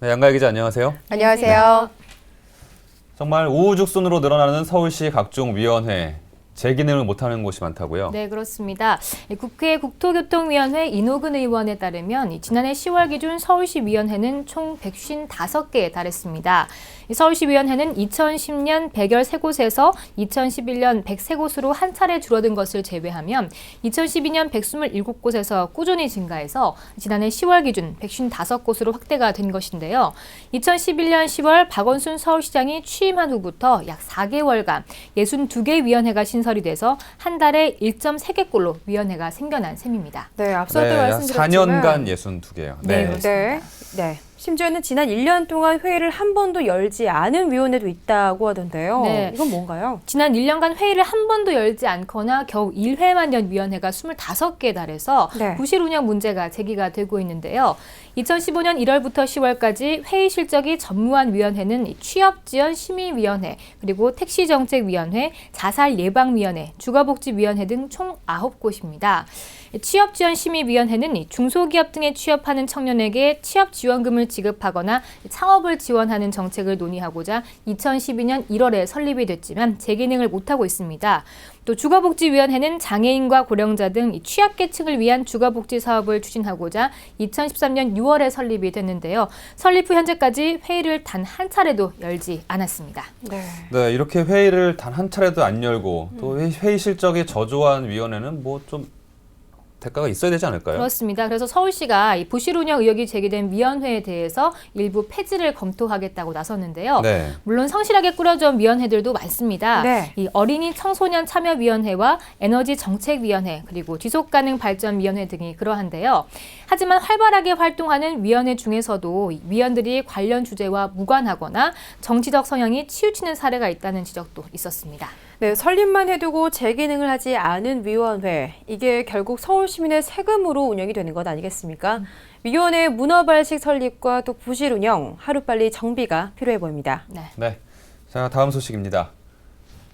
네, 양가희 기자 안녕하세요. 안녕하세요. 정말 우후죽순으로 늘어나는 서울시 각종 위원회, 재기능을 못하는 곳이 많다고요? 네, 그렇습니다. 국회 국토교통위원회 이노근 의원에 따르면 지난해 10월 기준 서울시 위원회는 총 155개에 달했습니다. 서울시 위원회는 2010년 113곳에서 2011년 103곳으로 한 차례 줄어든 것을 제외하면 2012년 127곳에서 꾸준히 증가해서 지난해 10월 기준 155곳으로 확대가 된 것인데요. 2011년 10월 박원순 서울시장이 취임한 후부터 약 4개월간 62개 위원회가 신설이 돼서 한 달에 1.3개꼴로 위원회가 생겨난 셈입니다. 네, 앞서도 네, 말씀드렸지만 4년간 62개요. 네, 네, 그렇습니다. 네. 심지어는 지난 1년 동안 회의를 한 번도 열지 않은 위원회도 있다고 하던데요. 네. 이건 뭔가요? 지난 1년간 회의를 한 번도 열지 않거나 겨우 1회만 연 위원회가 25개에 달해서 네. 부실 운영 문제가 제기가 되고 있는데요. 2015년 1월부터 10월까지 회의 실적이 전무한 위원회는 취업지원심의위원회, 그리고 택시정책위원회, 자살예방위원회, 주거복지위원회 등 총 9곳입니다. 취업지원심의위원회는 중소기업 등에 취업하는 청년에게 취업지원금을 지급하거나 창업을 지원하는 정책을 논의하고자 2012년 1월에 설립이 됐지만 재기능을 못하고 있습니다. 또 주거복지위원회는 장애인과 고령자 등 취약계층을 위한 주거복지 사업을 추진하고자 2013년 6월에 설립이 됐는데요. 설립 후 현재까지 회의를 단 한 차례도 열지 않았습니다. 네. 네, 이렇게 회의를 단 한 차례도 안 열고 또 회의 실적이 저조한 위원회는 뭐 좀 대가가 있어야 되지 않을까요? 그렇습니다. 그래서 서울시가 이 부실 운영 의혹이 제기된 위원회에 대해서 일부 폐지를 검토하겠다고 나섰는데요. 네. 물론 성실하게 꾸려져온 위원회들도 많습니다. 네. 이 어린이 청소년 참여위원회와 에너지 정책위원회, 그리고 지속가능발전위원회 등이 그러한데요. 하지만 활발하게 활동하는 위원회 중에서도 위원들이 관련 주제와 무관하거나 정치적 성향이 치우치는 사례가 있다는 지적도 있었습니다. 네, 설립만 해두고 재기능을 하지 않은 위원회. 이게 결국 서울 시민의 세금으로 운영이 되는 것 아니겠습니까? 위원회 문어발식 설립과 또 부실 운영, 하루빨리 정비가 필요해 보입니다. 네. 네. 자, 다음 소식입니다.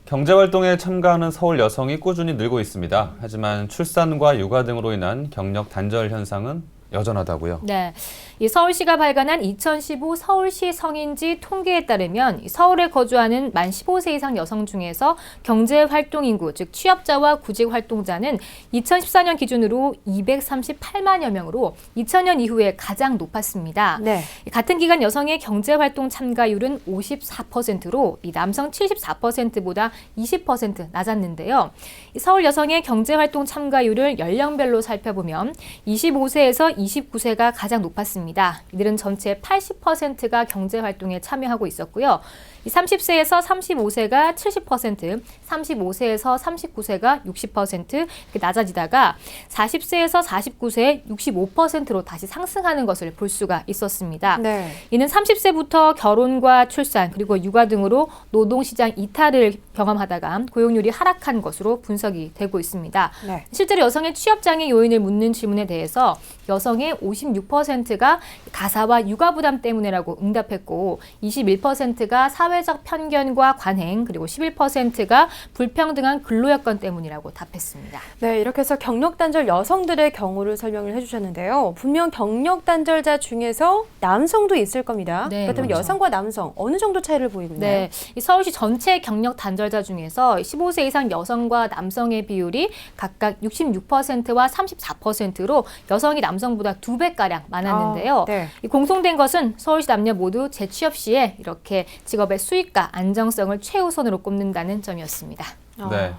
경제활동에 참가하는 서울 여성이 꾸준히 늘고 있습니다. 하지만 출산과 육아 등으로 인한 경력 단절 현상은 여전하다고요? 네, 이 서울시가 발간한 2015 서울시 성인지 통계에 따르면 서울에 거주하는 만 15세 이상 여성 중에서 경제활동 인구, 즉 취업자와 구직활동자는 2014년 기준으로 238만여 명으로 2000년 이후에 가장 높았습니다. 네. 같은 기간 여성의 경제활동 참가율은 54%로 이 남성 74%보다 20% 낮았는데요. 이 서울 여성의 경제활동 참가율을 연령별로 살펴보면 25세에서 29세가 가장 높았습니다. 이들은 전체 80%가 경제활동에 참여하고 있었고요. 30세에서 35세가 70%, 35세에서 39세가 60% 이렇게 낮아지다가 40세에서 49세 65%로 다시 상승하는 것을 볼 수가 있었습니다. 네. 이는 30세부터 결혼과 출산 그리고 육아 등으로 노동시장 이탈을 경험하다가 고용률이 하락한 것으로 분석이 되고 있습니다. 네. 실제로 여성의 취업장애 요인을 묻는 질문에 대해서 여성의 56%가 가사와 육아 부담 때문이라고 응답했고 21%가 사회적 편견과 관행 그리고 11%가 불평등한 근로 여건 때문이라고 답했습니다. 네, 이렇게 해서 경력 단절 여성들의 경우를 설명을 해주셨는데요. 분명 경력 단절자 중에서 남성도 있을 겁니다. 네, 그렇다면 그렇죠. 여성과 남성 어느 정도 차이를 보이고 있나요? 네, 이 서울시 전체 경력 단절자 중에서 15세 이상 여성과 남성의 비율이 각각 66%와 34%로 여성이 남성보다 2배가량 많았는데요. 네. 이 공통된 것은 서울시 남녀 모두 재취업 시에 이렇게 직업의 수익과 안정성을 최우선으로 꼽는다는 점이었습니다. 네.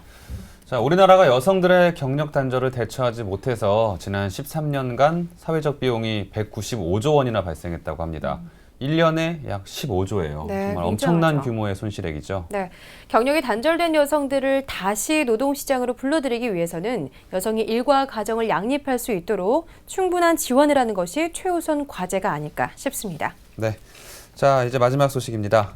자, 우리나라가 여성들의 경력 단절을 대처하지 못해서 지난 13년간 사회적 비용이 195조 원이나 발생했다고 합니다. 1년에 약 15조예요. 네, 정말 엄청난 굉장하죠. 규모의 손실액이죠. 네, 경력이 단절된 여성들을 다시 노동시장으로 불러들이기 위해서는 여성이 일과 가정을 양립할 수 있도록 충분한 지원을 하는 것이 최우선 과제가 아닐까 싶습니다. 네. 자, 이제 마지막 소식입니다.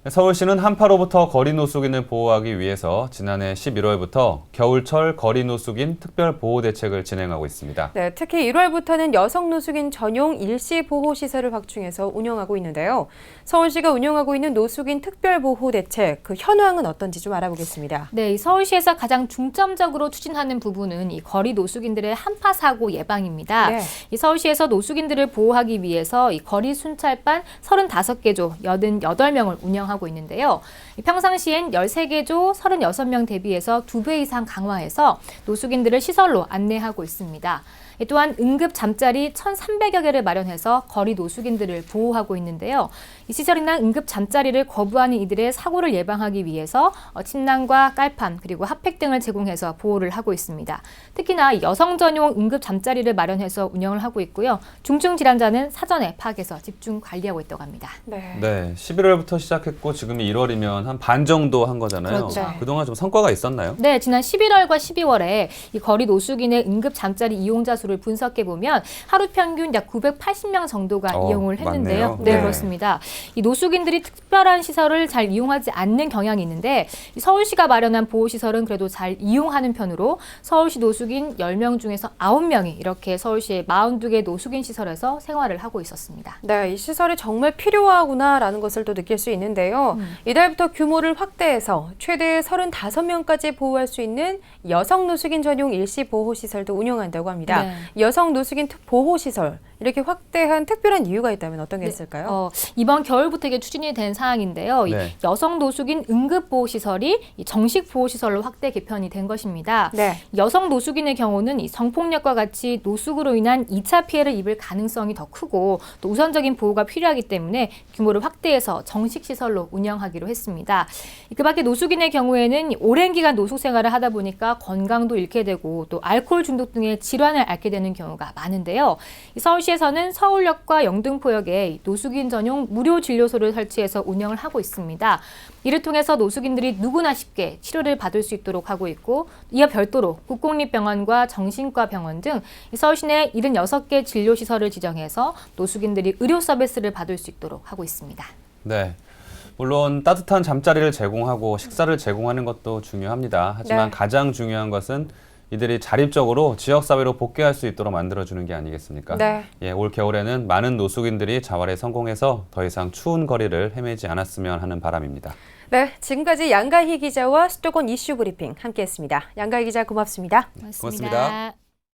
서울시는 한파로부터 거리 노숙인을 보호하기 위해서 지난해 11월부터 겨울철 거리 노숙인 특별 보호 대책을 진행하고 있습니다. 네, 특히 1월부터는 여성 노숙인 전용 일시 보호 시설을 확충해서 운영하고 있는데요. 서울시가 운영하고 있는 노숙인 특별 보호 대책, 그 현황은 어떤지 좀 알아보겠습니다. 네, 이 서울시에서 가장 중점적으로 추진하는 부분은 이 거리 노숙인들의 한파 사고 예방입니다. 네. 이 서울시에서 노숙인들을 보호하기 위해서 이 거리 순찰반 35개 조 88명을 운영하고 있는데요. 평상시엔 13개 조 36명 대비해서 2배 이상 강화해서 노숙인들을 시설로 안내하고 있습니다. 또한 응급 잠자리 1,300여 개를 마련해서 거리 노숙인들을 보호하고 있는데요. 이 시설이나 응급 잠자리를 거부하는 이들의 사고를 예방하기 위해서 침낭과 깔판 그리고 핫팩 등을 제공해서 보호를 하고 있습니다. 특히나 여성 전용 응급 잠자리를 마련해서 운영을 하고 있고요. 중증 질환자는 사전에 파악해서 집중 관리하고 있다고 합니다. 네, 11월부터 시작했고 지금이 1월이면 한 반 정도 한 거잖아요. 그렇죠. 그동안 좀 성과가 있었나요? 네, 지난 11월과 12월에 이 거리 노숙인의 응급 잠자리 이용자 수를 분석해 보면 하루 평균 약 980명 정도가 이용을 했는데요. 맞네요. 네, 네. 그렇습니다. 이 노숙인들이 특별한 시설을 잘 이용하지 않는 경향이 있는데 이 서울시가 마련한 보호시설은 그래도 잘 이용하는 편으로 서울시 노숙인 10명 중에서 9명이 이렇게 서울시의 42개 노숙인 시설에서 생활을 하고 있었습니다. 네, 이 시설이 정말 필요하구나라는 것을 또 느낄 수 있는데요. 이달부터 규모를 확대해서 최대 35명까지 보호할 수 있는 여성 노숙인 전용 일시 보호 시설도 운영한다고 합니다. 네. 여성 노숙인 보호 시설 이렇게 확대한 특별한 이유가 있다면 어떤 게 있을까요? 이번 겨울부터 이게 추진이 된 사항인데요. 이 네. 여성 노숙인 응급보호시설이 이 정식 보호시설로 확대 개편이 된 것입니다. 네. 여성 노숙인의 경우는 이 성폭력과 같이 노숙으로 인한 2차 피해를 입을 가능성이 더 크고 또 우선적인 보호가 필요하기 때문에 규모를 확대해서 정식 시설로 운영하기로 했습니다. 그 밖에 노숙인의 경우에는 오랜 기간 노숙 생활을 하다 보니까 건강도 잃게 되고 또 알코올 중독 등의 질환을 앓게 되는 경우가 많은데요. 이 서울시에서는 서울역과 영등포역에 노숙인 전용 무료 진료소를 설치해서 운영을 하고 있습니다. 이를 통해서 노숙인들이 누구나 쉽게 치료를 받을 수 있도록 하고 있고 이와 별도로 국공립병원과 정신과 병원 등 서울시 내 76개 진료시설을 지정해서 노숙인들이 의료 서비스를 받을 수 있도록 하고 있습니다. 네. 물론 따뜻한 잠자리를 제공하고 식사를 제공하는 것도 중요합니다. 하지만 네. 가장 중요한 것은 이들이 자립적으로 지역사회로 복귀할 수 있도록 만들어주는 게 아니겠습니까? 네. 예, 올 겨울에는 많은 노숙인들이 자활에 성공해서 더 이상 추운 거리를 헤매지 않았으면 하는 바람입니다. 네, 지금까지 양가희 기자와 수도권 이슈 브리핑 함께했습니다. 양가희 기자 고맙습니다. 고맙습니다.